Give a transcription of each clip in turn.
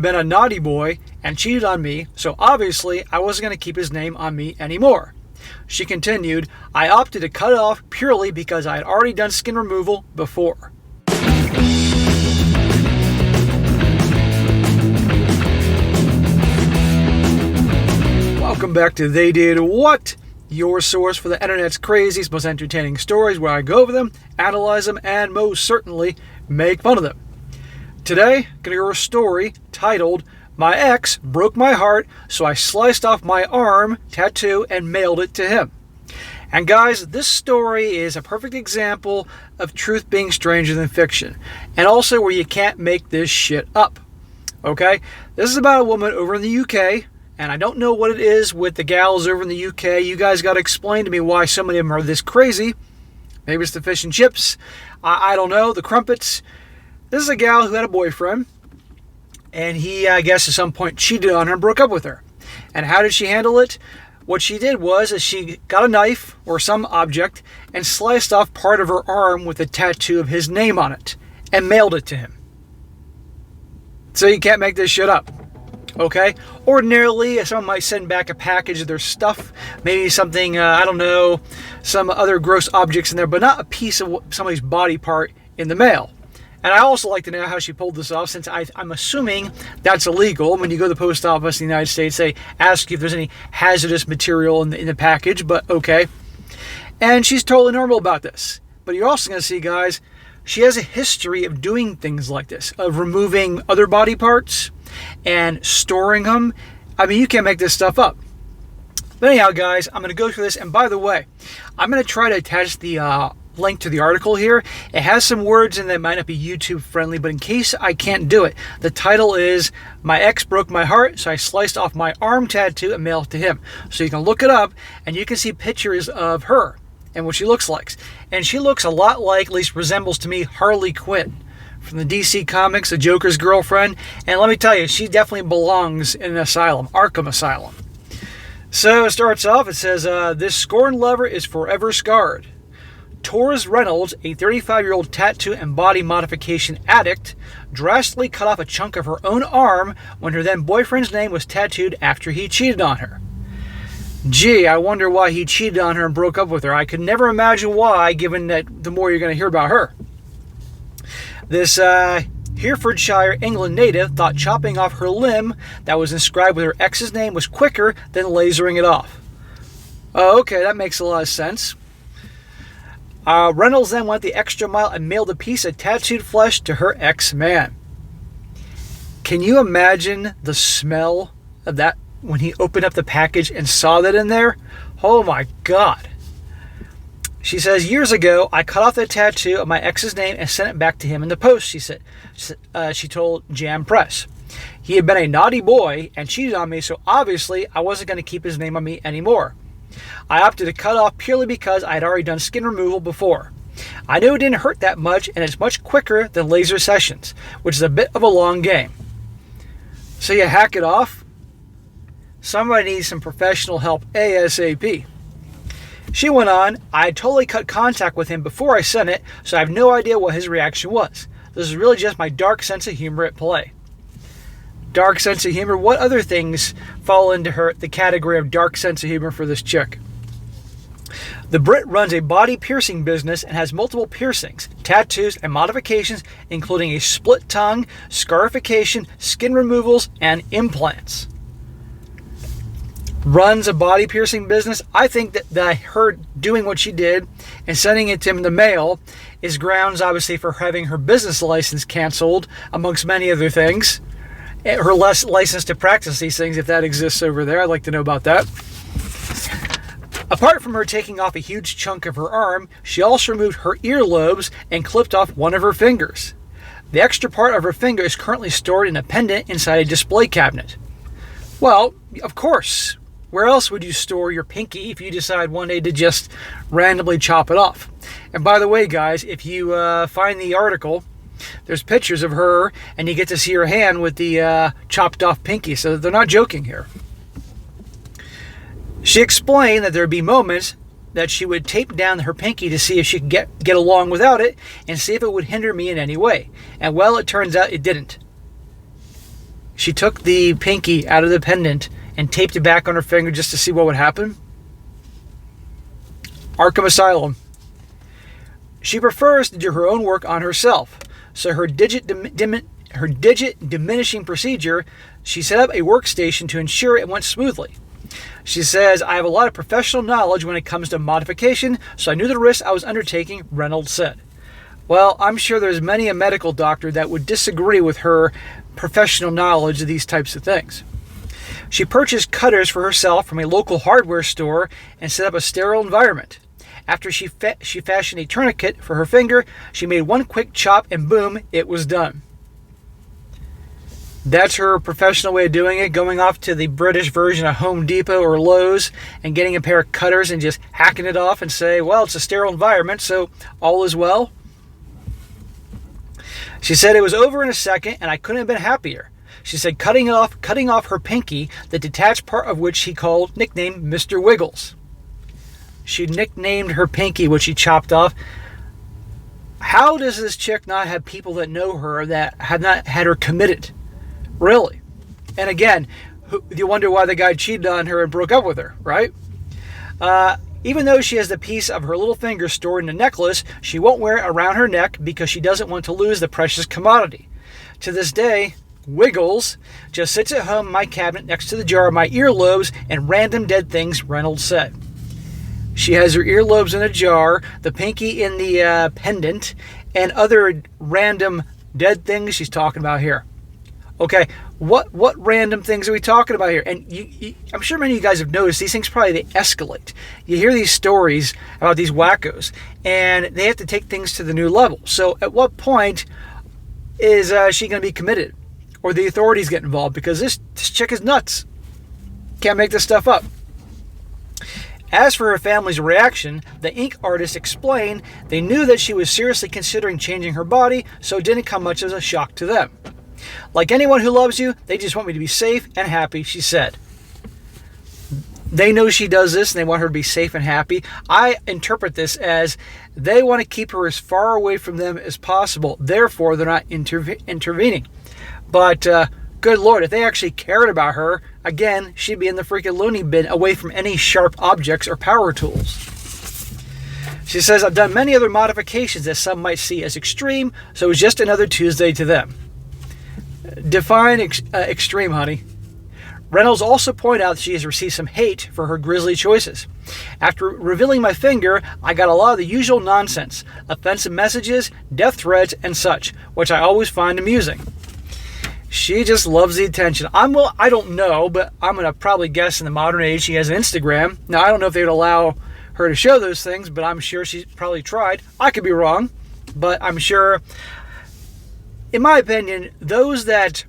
been a naughty boy and cheated on me, so obviously I wasn't going to keep his name on me anymore. She continued, I opted to cut it off purely because I had already done skin removal before. Welcome back to They Did What? Your source for the internet's craziest, most entertaining stories, where I go over them, analyze them, and most certainly make fun of them. Today, I'm going to go over a story titled, My Ex Broke My Heart, so I sliced off my arm tattoo and mailed it to him. And guys, this story is a perfect example of truth being stranger than fiction, and also where you can't make this shit up. Okay? This is about a woman over in the UK, and I don't know what it is with the gals over in the UK. You guys got to explain to me why so many of them are this crazy. Maybe it's the fish and chips. I don't know. The crumpets. This is a gal who had a boyfriend, and he, I guess, at some point cheated on her and broke up with her. And how did she handle it? What she did was she got a knife or some object and sliced off part of her arm with a tattoo of his name on it and mailed it to him. So you can't make this shit up. Okay? Ordinarily, someone might send back a package of their stuff, maybe something, I don't know, some other gross objects in there, but not a piece of somebody's body part in the mail. And I also like to know how she pulled this off, since I'm assuming that's illegal. When you go to the post office in the United States, they ask you if there's any hazardous material in the package, but okay. And she's totally normal about this. But you're also going to see, guys, she has a history of doing things like this, of removing other body parts and storing them. I mean, you can't make this stuff up. But anyhow, guys, I'm going to go through this. And by the way, I'm going to try to attach the link to the article here. It has some words in that might not be YouTube friendly, but in case I can't do it, the title is My Ex Broke My Heart, so I sliced off my arm tattoo and mailed it to him. So you can look it up and you can see pictures of her and what she looks like. And she looks a lot like, at least resembles to me, Harley Quinn from the DC Comics, the Joker's girlfriend. And let me tell you, she definitely belongs in an asylum, Arkham Asylum. So it starts off, it says, this scorned lover is forever scarred. Torres Reynolds, a 35-year-old tattoo and body modification addict, drastically cut off a chunk of her own arm when her then boyfriend's name was tattooed after he cheated on her. Gee, I wonder why he cheated on her and broke up with her. I could never imagine why, given that the more you're going to hear about her. This Herefordshire, England native thought chopping off her limb that was inscribed with her ex's name was quicker than lasering it off. Oh, okay, that makes a lot of sense. Reynolds then went the extra mile and mailed a piece of tattooed flesh to her ex-man. Can you imagine the smell of that when he opened up the package and saw that in there? Oh my God. She says, years ago, I cut off the tattoo of my ex's name and sent it back to him in the post, she said. She told Jam Press. He had been a naughty boy and cheated on me, so obviously I wasn't going to keep his name on me anymore. I opted to cut off purely because I had already done skin removal before. I knew it didn't hurt that much, and it's much quicker than laser sessions, which is a bit of a long game. So you hack it off? Somebody needs some professional help ASAP. She went on, I had totally cut contact with him before I sent it, so I have no idea what his reaction was. This is really just my dark sense of humor at play. Dark sense of humor? What other things fall into the category of dark sense of humor for this chick? The Brit runs a body piercing business and has multiple piercings, tattoos, and modifications, including a split tongue, scarification, skin removals, and implants. Runs a body piercing business. I think that her doing what she did and sending it to him in the mail is grounds, obviously, for having her business license canceled, amongst many other things. Her license to practice these things, if that exists over there. I'd like to know about that. Apart from her taking off a huge chunk of her arm, she also removed her earlobes and clipped off one of her fingers. The extra part of her finger is currently stored in a pendant inside a display cabinet. Well, of course. Where else would you store your pinky if you decide one day to just randomly chop it off? And by the way, guys, if you find the article, there's pictures of her, and you get to see her hand with the chopped off pinky, so they're not joking here. She explained that there would be moments that she would tape down her pinky to see if she could get along without it and see if it would hinder me in any way. And well, it turns out it didn't. She took the pinky out of the pendant and taped it back on her finger just to see what would happen. Arkham Asylum. She prefers to do her own work on herself, so her digit diminishing procedure, she set up a workstation to ensure it went smoothly. She says, I have a lot of professional knowledge when it comes to modification, so I knew the risk I was undertaking, Reynolds said. Well, I'm sure there's many a medical doctor that would disagree with her professional knowledge of these types of things. She purchased cutters for herself from a local hardware store and set up a sterile environment. After she fashioned a tourniquet for her finger, she made one quick chop and boom, it was done. That's her professional way of doing it, going off to the British version of Home Depot or Lowe's and getting a pair of cutters and just hacking it off and say, well, it's a sterile environment, so all is well. She said it was over in a second and I couldn't have been happier. She said cutting off her pinky, the detached part of which she nicknamed Mr. Wiggles. She nicknamed her pinky, which she chopped off. How does this chick not have people that know her that have not had her committed? Really? And again, you wonder why the guy cheated on her and broke up with her, right? Even though she has the piece of her little finger stored in a necklace, she won't wear it around her neck because she doesn't want to lose the precious commodity. To this day, Wiggles just sits at home in my cabinet next to the jar of my earlobes and random dead things, Reynolds said. She has her earlobes in a jar, the pinky in the pendant, and other random dead things she's talking about here. Okay, what random things are we talking about here? And I'm sure many of you guys have noticed these things they escalate. You hear these stories about these wackos, and they have to take things to the new level. So at what point is she going to be committed? Or the authorities get involved? Because this chick is nuts. Can't make this stuff up. As for her family's reaction, the ink artist explained they knew that she was seriously considering changing her body, so it didn't come much as a shock to them. Like anyone who loves you, they just want me to be safe and happy, she said. They know she does this and they want her to be safe and happy. I interpret this as they want to keep her as far away from them as possible. Therefore, they're not intervening. But good Lord, if they actually cared about her, again, she'd be in the freaking loony bin away from any sharp objects or power tools. She says, I've done many other modifications that some might see as extreme, so it was just another Tuesday to them. Define extreme, honey. Reynolds also pointed out that she has received some hate for her grisly choices. After revealing my finger, I got a lot of the usual nonsense, offensive messages, death threats, and such, which I always find amusing. She just loves the attention. I don't know, but I'm going to probably guess in the modern age she has an Instagram. Now, I don't know if they would allow her to show those things, but I'm sure she's probably tried. I could be wrong, but I'm sure, in my opinion, those that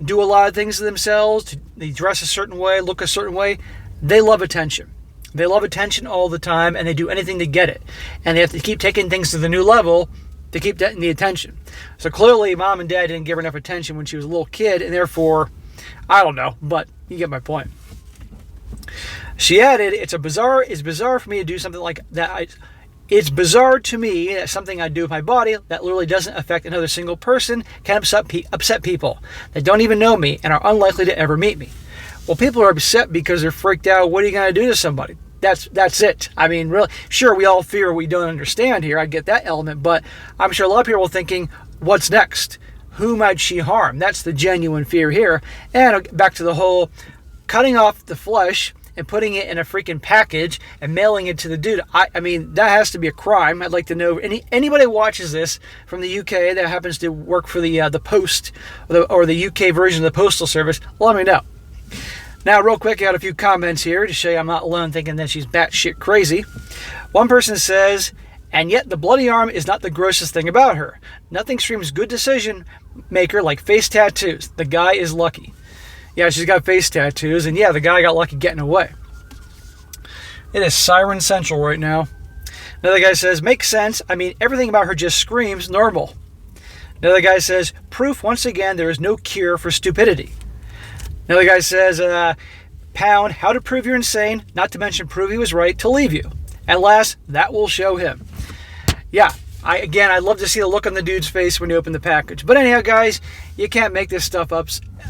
do a lot of things to themselves, they dress a certain way, look a certain way, they love attention. They love attention all the time, and they do anything to get it. And they have to keep taking things to the new level to keep getting the attention. So clearly, mom and dad didn't give her enough attention when she was a little kid, and therefore, I don't know, but you get my point. She added, it's bizarre for me to do something like that. It's bizarre to me that something I do with my body that literally doesn't affect another single person can upset people that don't even know me and are unlikely to ever meet me. Well, people are upset because they're freaked out. What are you going to do to somebody? That's it. I mean, really, sure, we all fear we don't understand here. I get that element, but I'm sure a lot of people are thinking, what's next? Who might she harm? That's the genuine fear here. And back to the whole cutting off the flesh and putting it in a freaking package and mailing it to the dude. I mean, that has to be a crime. I'd like to know, anybody watches this from the UK that happens to work for the Post or the UK version of the Postal Service, let me know. Now, real quick, I got a few comments here to show you I'm not alone thinking that she's batshit crazy. One person says, and yet the bloody arm is not the grossest thing about her. Nothing screams good decision maker like face tattoos. The guy is lucky. Yeah, she's got face tattoos, and yeah, the guy got lucky getting away. It is Siren Central right now. Another guy says, makes sense. I mean, everything about her just screams normal. Another guy says, proof once again there is no cure for stupidity. Another guy says, pound, how to prove you're insane, not to mention prove he was right to leave you. At last, that will show him. Yeah, I'd love to see the look on the dude's face when you open the package. But anyhow, guys, you can't make this stuff up.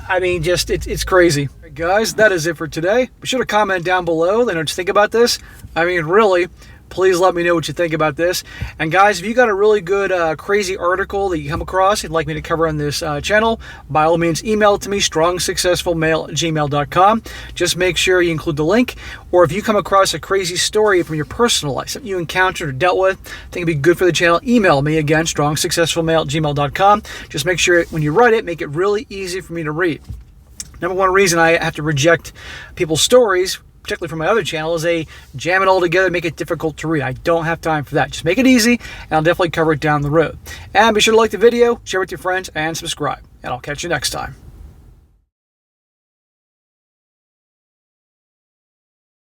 I mean, just it's crazy. All right, guys, that is it for today. Be sure to comment down below. Let me know what you think about this. I mean, really, please let me know what you think about this. And guys, if you got a really good crazy article that you come across you'd like me to cover on this channel, by all means email it to me, strongsuccessfulmale@gmail.com. Just make sure you include the link. Or if you come across a crazy story from your personal life, something you encountered or dealt with, I think it'd be good for the channel, email me again, strongsuccessfulmale@gmail.com. Just make sure when you write it, make it really easy for me to read. Number one reason I have to reject people's stories, particularly from my other channel, is they jam it all together, make it difficult to read. I don't have time for that. Just make it easy, and I'll definitely cover it down the road. And be sure to like the video, share with your friends, and subscribe. And I'll catch you next time.